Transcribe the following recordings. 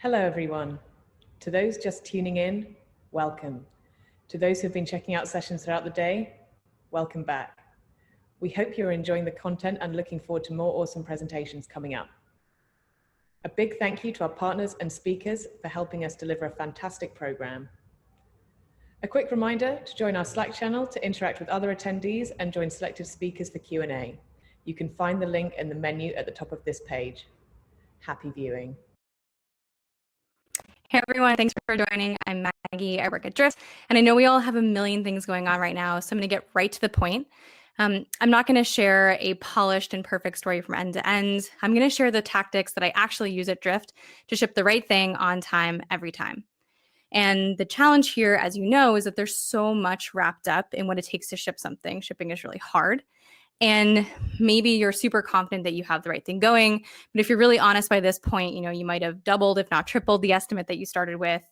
Hello, everyone. To those just tuning in, welcome. To those who've been checking out sessions throughout the day, welcome back. We hope you're enjoying the content and looking forward to more awesome presentations coming up. A big thank you to our partners and speakers for helping us deliver a fantastic program. A quick reminder to join our Slack channel to interact with other attendees and join selected speakers for Q&A. You can find the link in the menu at the top of this page. Happy viewing. Hey everyone, thanks for joining. I'm Maggie, I work at Drift, and I know we all have a million things going on right now, so I'm going to get right to the point. I'm not going to share a polished and perfect story from end to end. I'm going to share the tactics that I actually use at Drift to ship the right thing on time every time. And the challenge here, as you know, is that there's so much wrapped up in what it takes to ship something. Shipping is really hard. And maybe you're super confident that you have the right thing going. But if you're really honest by this point, you might have doubled, if not tripled, the estimate that you started with.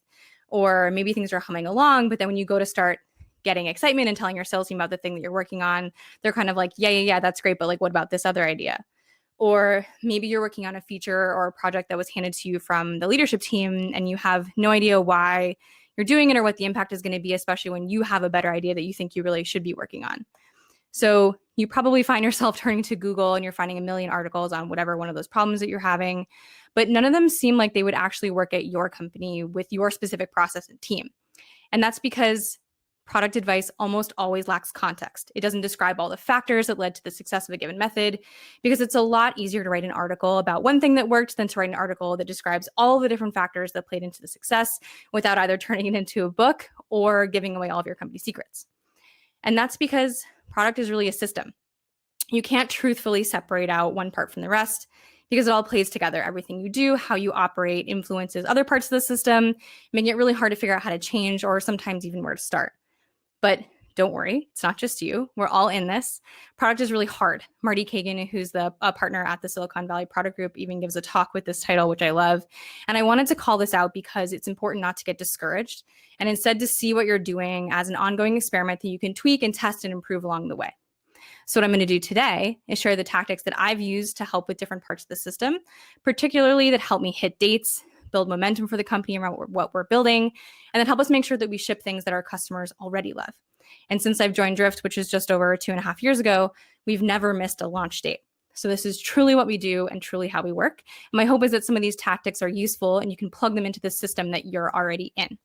Or maybe things are humming along, but then when you go to start getting excitement and telling your sales team about the thing that you're working on, they're kind of like, yeah, that's great. But like, what about this other idea? Or maybe you're working on a feature or a project that was handed to you from the leadership team and you have no idea why you're doing it or what the impact is going to be, especially when you have a better idea that you think you really should be working on. So you probably find yourself turning to Google and you're finding a million articles on whatever one of those problems that you're having, but none of them seem like they would actually work at your company with your specific process and team. And that's because product advice almost always lacks context. It doesn't describe all the factors that led to the success of a given method, because it's a lot easier to write an article about one thing that worked than to write an article that describes all the different factors that played into the success without either turning it into a book or giving away all of your company secrets. And that's because product is really a system. You can't truthfully separate out one part from the rest because it all plays together. Everything you do, how you operate, influences other parts of the system, making it really hard to figure out how to change or sometimes even where to start. But don't worry, it's not just you. We're all in this. Product is really hard. Marty Kagan, who's a partner at the Silicon Valley Product Group, even gives a talk with this title, which I love. And I wanted to call this out because it's important not to get discouraged and instead to see what you're doing as an ongoing experiment that you can tweak and test and improve along the way. So what I'm going to do today is share the tactics that I've used to help with different parts of the system, particularly that help me hit dates, build momentum for the company around what we're building, and then help us make sure that we ship things that our customers already love. And since I've joined Drift, which is just over 2.5 years ago, we've never missed a launch date. So this is truly what we do and truly how we work. And my hope is that some of these tactics are useful and you can plug them into the system that you're already in.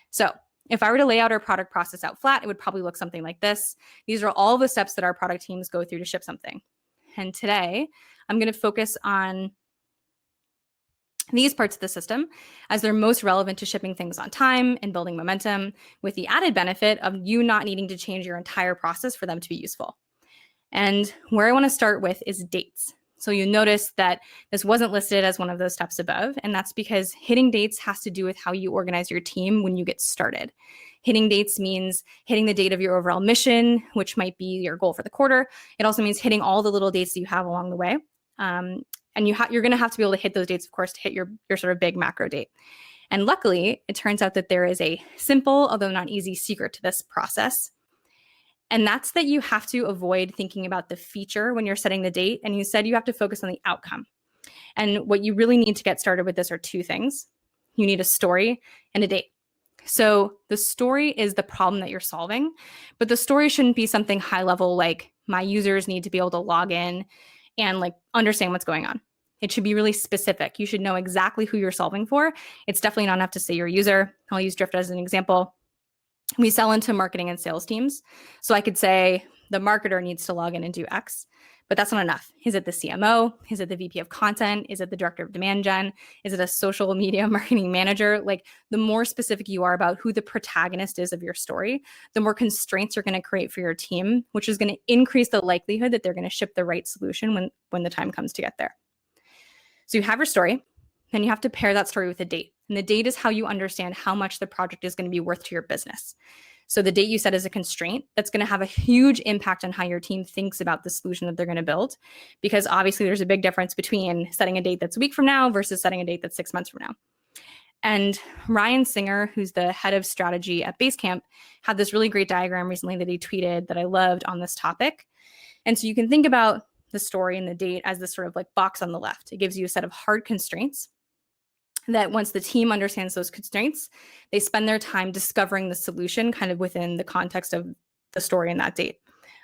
So if I were to lay out our product process out flat, it would probably look something like this. These are all the steps that our product teams go through to ship something. And today, I'm going to focus on these parts of the system as they're most relevant to shipping things on time and building momentum, with the added benefit of you not needing to change your entire process for them to be useful. And where I want to start with is dates. So you notice that this wasn't listed as one of those steps above, and that's because hitting dates has to do with how you organize your team when you get started. Hitting dates means hitting the date of your overall mission, which might be your goal for the quarter. It also means hitting all the little dates that you have along the way. And you're going to have to be able to hit those dates, of course, to hit your sort of big macro date. And luckily, it turns out that there is a simple, although not easy, secret to this process. And that's that you have to avoid thinking about the feature when you're setting the date, and instead you have to focus on the outcome. And what you really need to get started with this are two things. You need a story and a date. So the story is the problem that you're solving, but the story shouldn't be something high level like my users need to be able to log in and like understand what's going on. It should be really specific. You should know exactly who you're solving for. It's definitely not enough to say your user. I'll use Drift as an example. We sell into marketing and sales teams. So I could say the marketer needs to log in and do X, but that's not enough. Is it the CMO? Is it the VP of content? Is it the director of demand gen? Is it a social media marketing manager? Like, the more specific you are about who the protagonist is of your story, the more constraints you're going to create for your team, which is going to increase the likelihood that they're going to ship the right solution when the time comes to get there. So you have your story, and you have to pair that story with a date. And the date is how you understand how much the project is going to be worth to your business. So the date you set is a constraint that's going to have a huge impact on how your team thinks about the solution that they're going to build, because obviously there's a big difference between setting a date that's a week from now versus setting a date that's 6 months from now. And Ryan Singer, who's the head of strategy at Basecamp, had this really great diagram recently that he tweeted that I loved on this topic. And so you can think about the story and the date as this sort of like box on the left. It gives you a set of hard constraints. that once the team understands those constraints, they spend their time discovering the solution kind of within the context of the story and that date.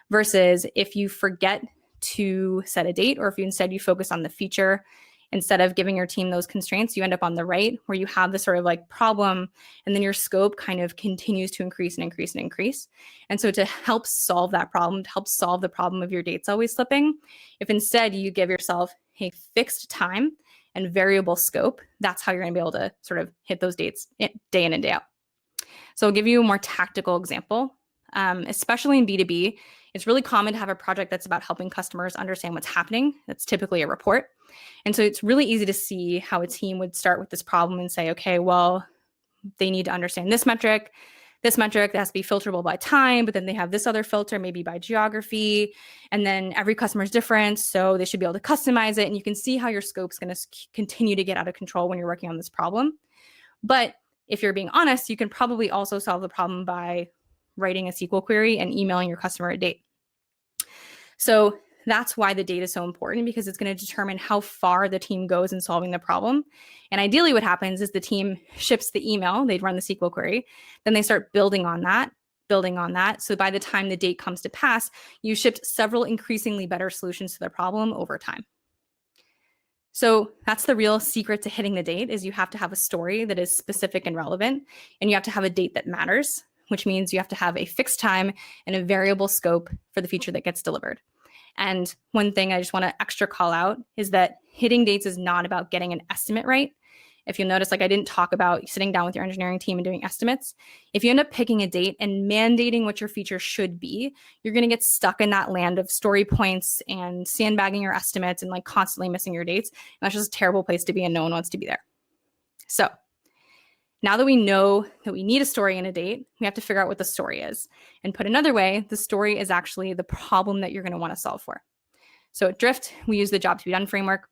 Versus if you forget to set a date, or if you instead you focus on the feature, instead of giving your team those constraints, you end up on the right where you have this sort of like problem, and then your scope kind of continues to increase and increase and increase. And so to help solve that problem, to help solve the problem of your dates always slipping, if instead you give yourself a fixed time and variable scope, that's how you're going to be able to sort of hit those dates day in and day out. So I'll give you a more tactical example. Especially in B2B, it's really common to have a project that's about helping customers understand what's happening. That's typically a report. And so it's really easy to see how a team would start with this problem and say, okay, well, they need to understand this metric that has to be filterable by time, but then they have this other filter, maybe by geography. And then every customer is different, so they should be able to customize it. And you can see how your scope's going to continue to get out of control when you're working on this problem. But if you're being honest, you can probably also solve the problem by writing a SQL query and emailing your customer a date. So that's why the date is so important, because it's going to determine how far the team goes in solving the problem. And ideally what happens is the team ships the email, they'd run the SQL query, then they start building on that. So by the time the date comes to pass, you shipped several increasingly better solutions to the problem over time. So that's the real secret to hitting the date, is you have to have a story that is specific and relevant, and you have to have a date that matters, which means you have to have a fixed time and a variable scope for the feature that gets delivered. And one thing I just want to extra call out is that hitting dates is not about getting an estimate right. If you'll notice, like I didn't talk about sitting down with your engineering team and doing estimates. If you end up picking a date and mandating what your feature should be, you're going to get stuck in that land of story points and sandbagging your estimates and like constantly missing your dates. And that's just a terrible place to be, and no one wants to be there. So now that we know that we need a story and a date, we have to figure out what the story is. And put another way, the story is actually the problem that you're going to want to solve for. So at Drift, we use the job to be done framework,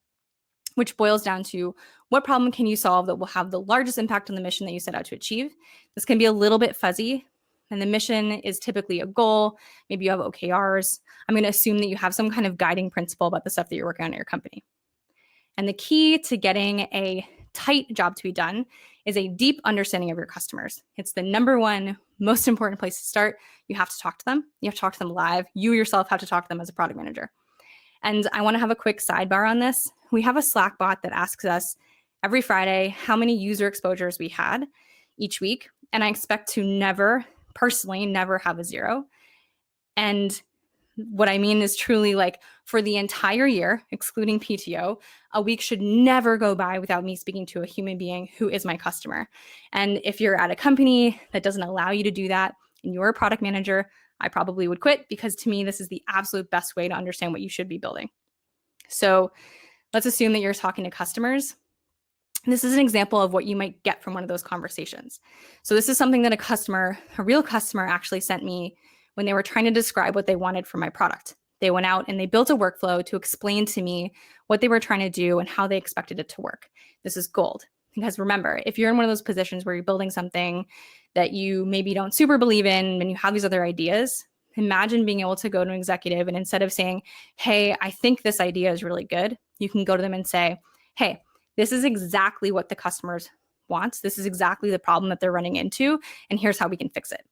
which boils down to what problem can you solve that will have the largest impact on the mission that you set out to achieve. This can be a little bit fuzzy, and the mission is typically a goal. Maybe you have OKRs. I'm going to assume that you have some kind of guiding principle about the stuff that you're working on at your company. And the key to getting a tight job to be done is a deep understanding of your customers. It's the number one most important place to start. You have to talk to them. You have to talk to them live. You yourself have to talk to them as a product manager. And I want to have a quick sidebar on this. We have a Slack bot that asks us every Friday how many user exposures we had each week. And I expect to personally never have a zero. And what I mean is truly like for the entire year, excluding PTO, a week should never go by without me speaking to a human being who is my customer. And if you're at a company that doesn't allow you to do that and you're a product manager, I probably would quit, because to me, this is the absolute best way to understand what you should be building. So let's assume that you're talking to customers. This is an example of what you might get from one of those conversations. So this is something that a real customer actually sent me when they were trying to describe what they wanted from my product. They went out and they built a workflow to explain to me what they were trying to do and how they expected it to work. This is gold. Because remember, if you're in one of those positions where you're building something that you maybe don't super believe in and you have these other ideas, imagine being able to go to an executive and instead of saying, hey, I think this idea is really good, you can go to them and say, hey, this is exactly what the customers want. This is exactly the problem that they're running into, and here's how we can fix it.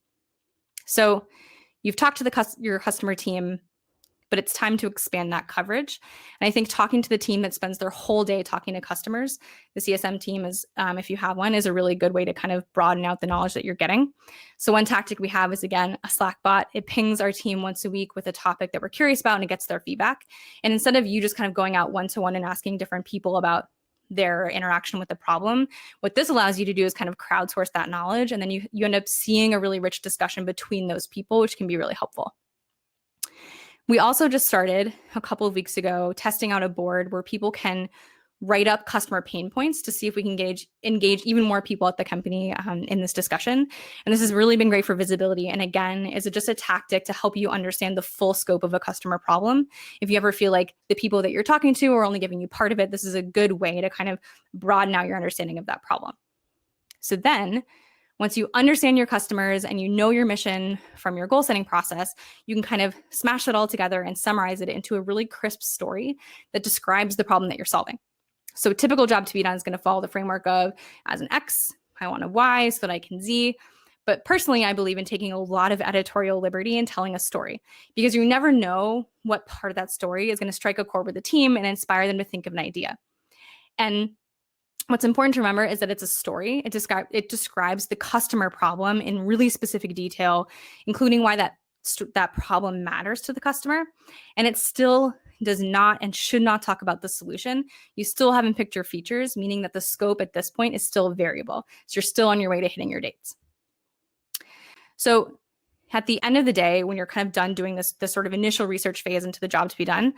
So you've talked to your customer team, but it's time to expand that coverage. And I think talking to the team that spends their whole day talking to customers, the CSM team is, if you have one, is a really good way to kind of broaden out the knowledge that you're getting. So one tactic we have is, again, a Slack bot. It pings our team once a week with a topic that we're curious about, and it gets their feedback. And instead of you just kind of going out one-to-one and asking different people about their interaction with the problem, what this allows you to do is kind of crowdsource that knowledge. And then you end up seeing a really rich discussion between those people, which can be really helpful. We also just started a couple of weeks ago testing out a board where people can write up customer pain points to see if we can engage even more people at the company in this discussion. And this has really been great for visibility. And again, is just a tactic to help you understand the full scope of a customer problem. If you ever feel like the people that you're talking to are only giving you part of it, this is a good way to kind of broaden out your understanding of that problem. So then, once you understand your customers and you know your mission from your goal setting process, you can kind of smash it all together and summarize it into a really crisp story that describes the problem that you're solving. So a typical job to be done is going to follow the framework of as an X, I want a Y so that I can Z. But personally, I believe in taking a lot of editorial liberty and telling a story, because you never know what part of that story is going to strike a chord with the team and inspire them to think of an idea. And what's important to remember is that it's a story. It describes the customer problem in really specific detail, including why that problem matters to the customer. And it still does not and should not talk about the solution. You still haven't picked your features, meaning that the scope at this point is still variable. So you're still on your way to hitting your dates. So at the end of the day, when you're kind of done doing this sort of initial research phase into the job to be done,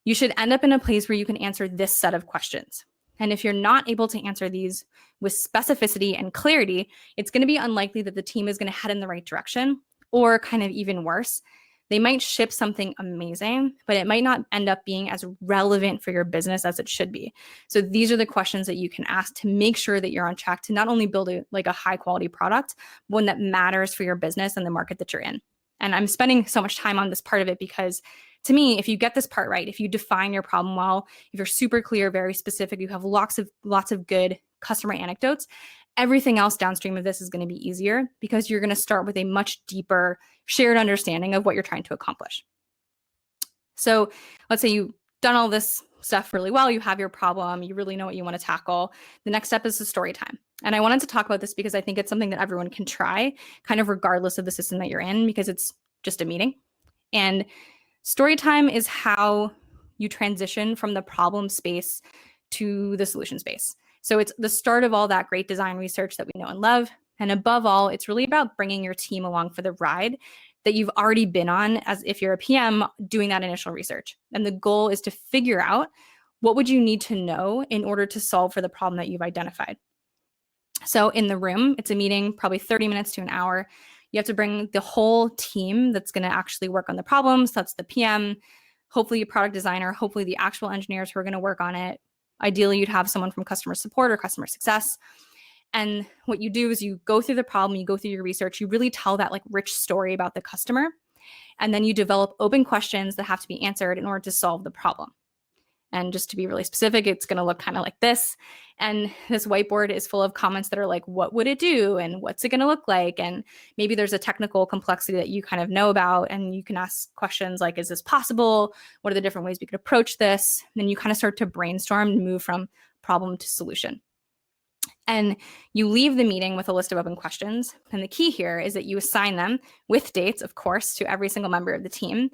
you should end up in a place where you can answer this set of questions. And if you're not able to answer these with specificity and clarity, it's going to be unlikely that the team is going to head in the right direction, or kind of even worse, they might ship something amazing, but it might not end up being as relevant for your business as it should be. So these are the questions that you can ask to make sure that you're on track to not only build a high quality product, but one that matters for your business and the market that you're in. And I'm spending so much time on this part of it because to me, if you get this part right, if you define your problem well, if you're super clear, very specific, you have lots of good customer anecdotes, everything else downstream of this is going to be easier because you're going to start with a much deeper shared understanding of what you're trying to accomplish. So let's say you've done all this stuff really well, you have your problem, you really know what you want to tackle. The next step is the story time. And I wanted to talk about this because I think it's something that everyone can try, kind of regardless of the system that you're in, because it's just a meeting. And story time is how you transition from the problem space to the solution space. So it's the start of all that great design research that we know and love. And above all, it's really about bringing your team along for the ride that you've already been on as if you're a PM doing that initial research. And the goal is to figure out what would you need to know in order to solve for the problem that you've identified. So in the room, it's a meeting, probably 30 minutes to an hour. You have to bring the whole team that's going to actually work on the problems. That's the PM, hopefully a product designer, hopefully the actual engineers who are going to work on it. Ideally, you'd have someone from customer support or customer success. And what you do is you go through the problem, you go through your research, you really tell that rich story about the customer. And then you develop open questions that have to be answered in order to solve the problem. And just to be really specific, it's going to look kind of like this. And this whiteboard is full of comments that are like, what would it do? And what's it going to look like? And maybe there's a technical complexity that you kind of know about. And you can ask questions like, is this possible? What are the different ways we could approach this? And then you kind of start to brainstorm and move from problem to solution. And you leave the meeting with a list of open questions. And the key here is that you assign them with dates, of course, to every single member of the team.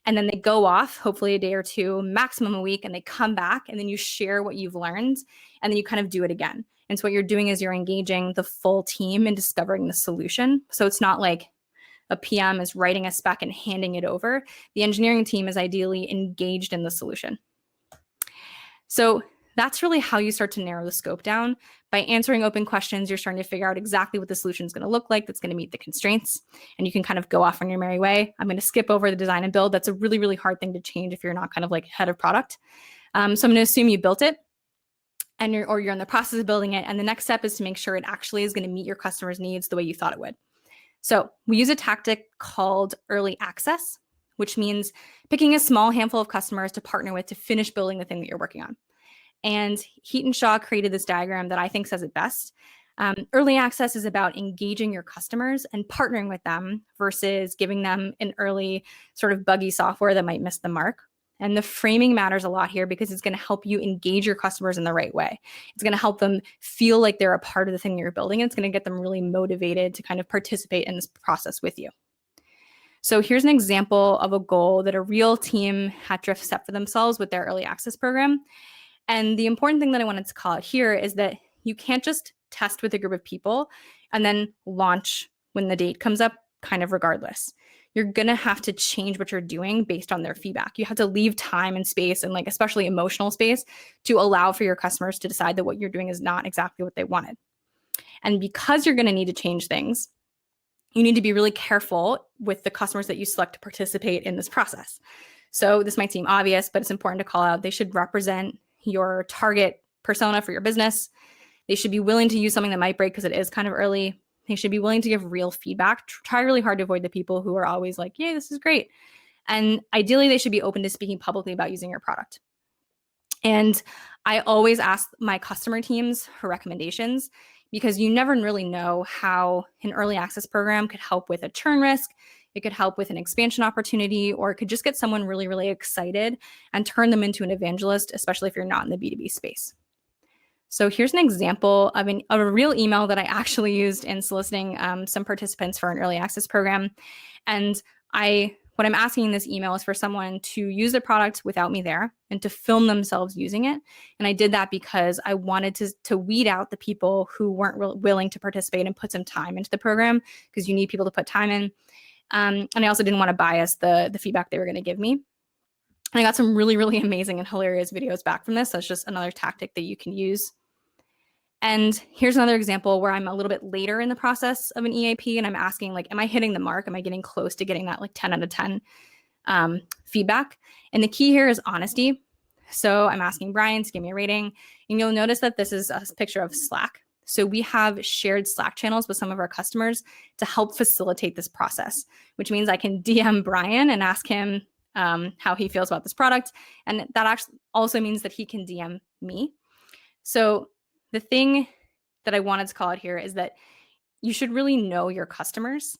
And then they go off, hopefully a day or two, maximum a week, and they come back and then you share what you've learned and then you kind of do it again. And so what you're doing is you're engaging the full team in discovering the solution. So it's not like a PM is writing a spec and handing it over. The engineering team is ideally engaged in the solution. So that's really how you start to narrow the scope down. By answering open questions, you're starting to figure out exactly what the solution is going to look like that's going to meet the constraints. And you can kind of go off on your merry way. I'm going to skip over the design and build. That's a really, really hard thing to change if you're not kind of head of product. So I'm going to assume you built it and you're in the process of building it. And the next step is to make sure it actually is going to meet your customers' needs the way you thought it would. So we use a tactic called early access, which means picking a small handful of customers to partner with to finish building the thing that you're working on. And Heaton Shaw created this diagram that I think says it best. Early access is about engaging your customers and partnering with them versus giving them an early sort of buggy software that might miss the mark. And the framing matters a lot here because it's going to help you engage your customers in the right way. It's going to help them feel like they're a part of the thing you're building. And it's going to get them really motivated to kind of participate in this process with you. So here's an example of a goal that a real team at Drift set for themselves with their early access program. And the important thing that I wanted to call out here is that you can't just test with a group of people and then launch when the date comes up, kind of regardless. You're going to have to change what you're doing based on their feedback. You have to leave time and space and especially emotional space to allow for your customers to decide that what you're doing is not exactly what they wanted. And because you're going to need to change things, you need to be really careful with the customers that you select to participate in this process. So this might seem obvious, but it's important to call out. They should represent your target persona for your business. They should be willing to use something that might break because it is kind of early. They should be willing to give real feedback. Try really hard to avoid the people who are always like, yeah, this is great. And ideally, they should be open to speaking publicly about using your product. And I always ask my customer teams for recommendations because you never really know how an early access program could help with a churn risk. It could help with an expansion opportunity, or it could just get someone really, really excited and turn them into an evangelist, especially if you're not in the B2B space. So here's an example of a real email that I actually used in soliciting some participants for an early access program. And what I'm asking in this email is for someone to use the product without me there and to film themselves using it. And I did that because I wanted to weed out the people who weren't willing to participate and put some time into the program, because you need people to put time in. And I also didn't want to bias the feedback they were going to give me. And I got some really, really amazing and hilarious videos back from this. That's just another tactic that you can use. And here's another example where I'm a little bit later in the process of an EAP and I'm asking, like, am I hitting the mark? Am I getting close to getting that like 10 out of 10 feedback? And the key here is honesty. So I'm asking Brian to give me a rating, and you'll notice that this is a picture of Slack. So we have shared Slack channels with some of our customers to help facilitate this process, which means I can DM Brian and ask him how he feels about this product. And that actually also means that he can DM me. So the thing that I wanted to call out here is that you should really know your customers.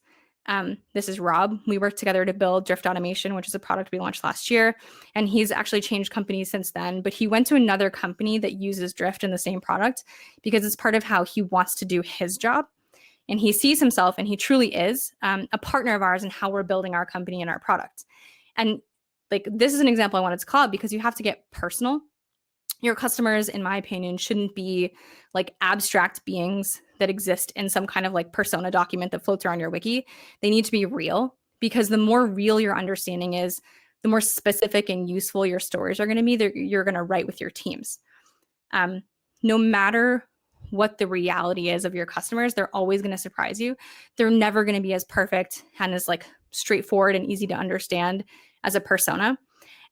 This is Rob. We worked together to build Drift Automation, which is a product we launched last year. And he's actually changed companies since then, but he went to another company that uses Drift in the same product because it's part of how he wants to do his job. And he sees himself, and he truly is a partner of ours in how we're building our company and our product. And like, this is an example I wanted to call out because you have to get personal. Your customers, in my opinion, shouldn't be like abstract beings that exist in some kind of like persona document that floats around your wiki. They need to be real, because the more real your understanding is, the more specific and useful your stories are going to be that you're going to write with your teams. No matter what the reality is of your customers, they're always going to surprise you. They're never going to be as perfect and as like straightforward and easy to understand as a persona.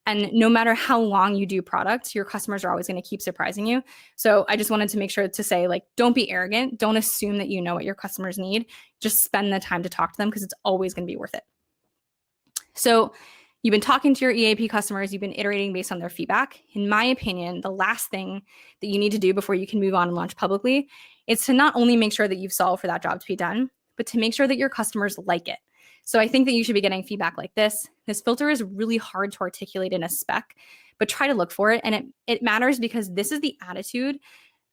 And no matter how long you do product, your customers are always going to keep surprising you. So I just wanted to make sure to say, like, don't be arrogant. Don't assume that you know what your customers need. Just spend the time to talk to them, because it's always going to be worth it. So you've been talking to your EAP customers. You've been iterating based on their feedback. In my opinion, the last thing that you need to do before you can move on and launch publicly is to not only make sure that you've solved for that job to be done, but to make sure that your customers like it. So I think that you should be getting feedback like this. This filter is really hard to articulate in a spec, but try to look for it. And it matters because this is the attitude.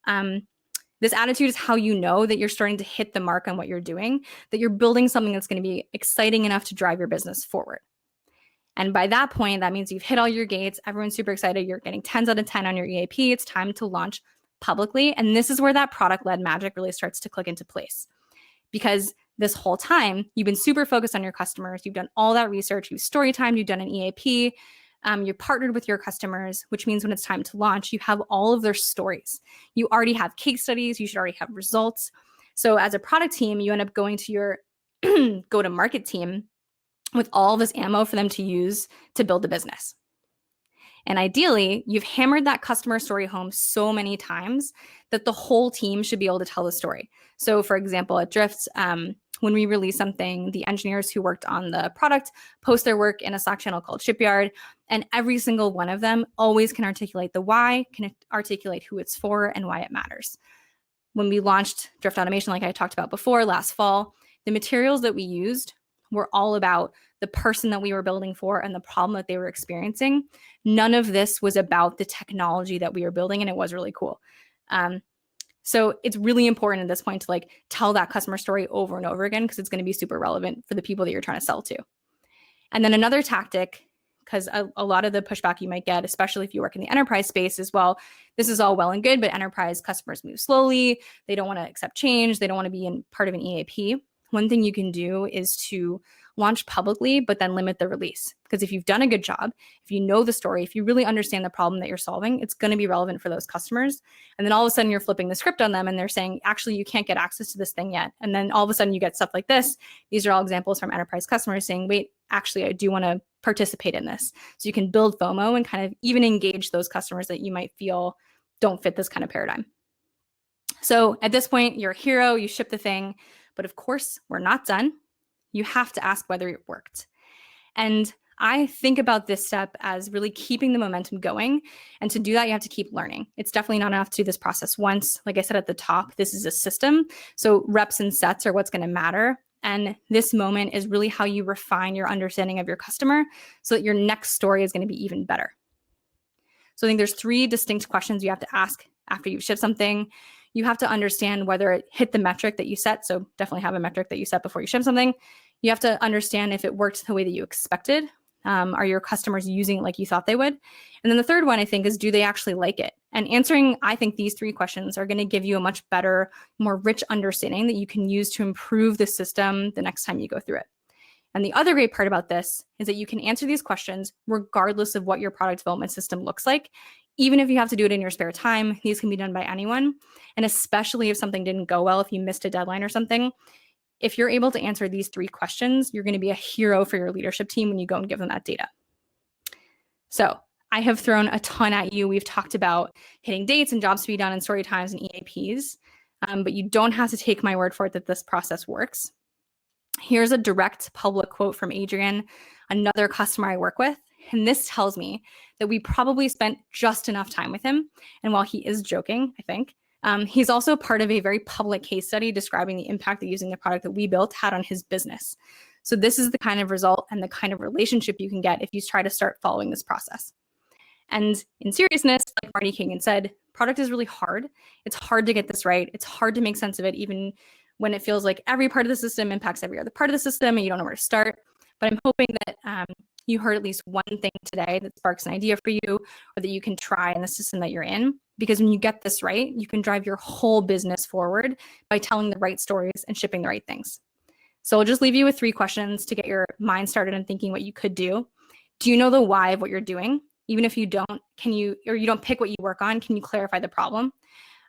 This attitude is how you know that you're starting to hit the mark on what you're doing, that you're building something that's going to be exciting enough to drive your business forward. And by that point, that means you've hit all your gates. Everyone's super excited. You're getting 10s out of 10 on your EAP. It's time to launch publicly. And this is where that product-led magic really starts to click into place. Because this whole time, you've been super focused on your customers. You've done all that research. You've story timed. You've done an EAP. You've partnered with your customers, which means when it's time to launch, you have all of their stories. You already have case studies. You should already have results. So as a product team, you end up going to your go-to-market team with all this ammo for them to use to build a business. And ideally, you've hammered that customer story home so many times that the whole team should be able to tell the story. So for example, at Drift, when we release something, the engineers who worked on the product post their work in a Slack channel called Shipyard, and every single one of them always can articulate the why, can articulate who it's for, and why it matters. When we launched Drift Automation, like I talked about before last fall, the materials that we used were all about the person that we were building for and the problem that they were experiencing. None of this was about the technology that we were building, and it was really cool. So it's really important at this point to like tell that customer story over and over again, because it's going to be super relevant for the people that you're trying to sell to. And then another tactic, because a lot of the pushback you might get, especially if you work in the enterprise space as well, this is all well and good, but enterprise customers move slowly. They don't want to accept change. They don't want to be in part of an EAP. One thing you can do is to launch publicly, but then limit the release. Because if you've done a good job, if you know the story, if you really understand the problem that you're solving, it's going to be relevant for those customers. And then all of a sudden you're flipping the script on them and they're saying, actually, you can't get access to this thing yet. And then all of a sudden you get stuff like this. These are all examples from enterprise customers saying, wait, actually, I do want to participate in this. So you can build FOMO and kind of even engage those customers that you might feel don't fit this kind of paradigm. So at this point, you're a hero, you ship the thing, but of course, we're not done. You have to ask whether it worked. And I think about this step as really keeping the momentum going. And to do that, you have to keep learning. It's definitely not enough to do this process once. Like I said at the top, this is a system. So reps and sets are what's going to matter. And this moment is really how you refine your understanding of your customer so that your next story is going to be even better. So I think there's 3 distinct questions you have to ask after you've shipped something. You have to understand whether it hit the metric that you set. So definitely have a metric that you set before you ship something. You have to understand if it worked the way that you expected. Are your customers using it like you thought they would? And then the third one, I think, is do they actually like it? And answering, I think, these 3 questions are going to give you a much better, more rich understanding that you can use to improve the system the next time you go through it. And the other great part about this is that you can answer these questions regardless of what your product development system looks like. Even if you have to do it in your spare time, these can be done by anyone. And especially if something didn't go well, if you missed a deadline or something, if you're able to answer these 3 questions, you're going to be a hero for your leadership team when you go and give them that data. So I have thrown a ton at you. We've talked about hitting dates and jobs to be done and story times and EAPs, but you don't have to take my word for it that this process works. Here's a direct public quote from Adrian, another customer I work with. And this tells me that we probably spent just enough time with him. And while he is joking, I think, he's also part of a very public case study describing the impact that using the product that we built had on his business. So this is the kind of result and the kind of relationship you can get if you try to start following this process. And in seriousness, like Marty Kagan said, product is really hard. It's hard to get this right. It's hard to make sense of it, even when it feels like every part of the system impacts every other part of the system and you don't know where to start. But I'm hoping that you heard at least one thing today that sparks an idea for you or that you can try in the system that you're in. Because when you get this right, you can drive your whole business forward by telling the right stories and shipping the right things. So I'll just leave you with 3 questions to get your mind started and thinking what you could do. Do you know the why of what you're doing? Even if you don't, you don't pick what you work on, can you clarify the problem?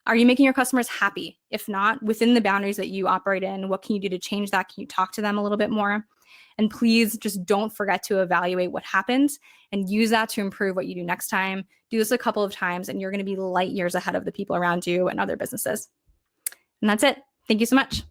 Are you making your customers happy? If not, within the boundaries that you operate in, what can you do to change that? Can you talk to them a little bit more? And please just don't forget to evaluate what happened and use that to improve what you do next time. Do this a couple of times and you're going to be light years ahead of the people around you and other businesses. And that's it. Thank you so much.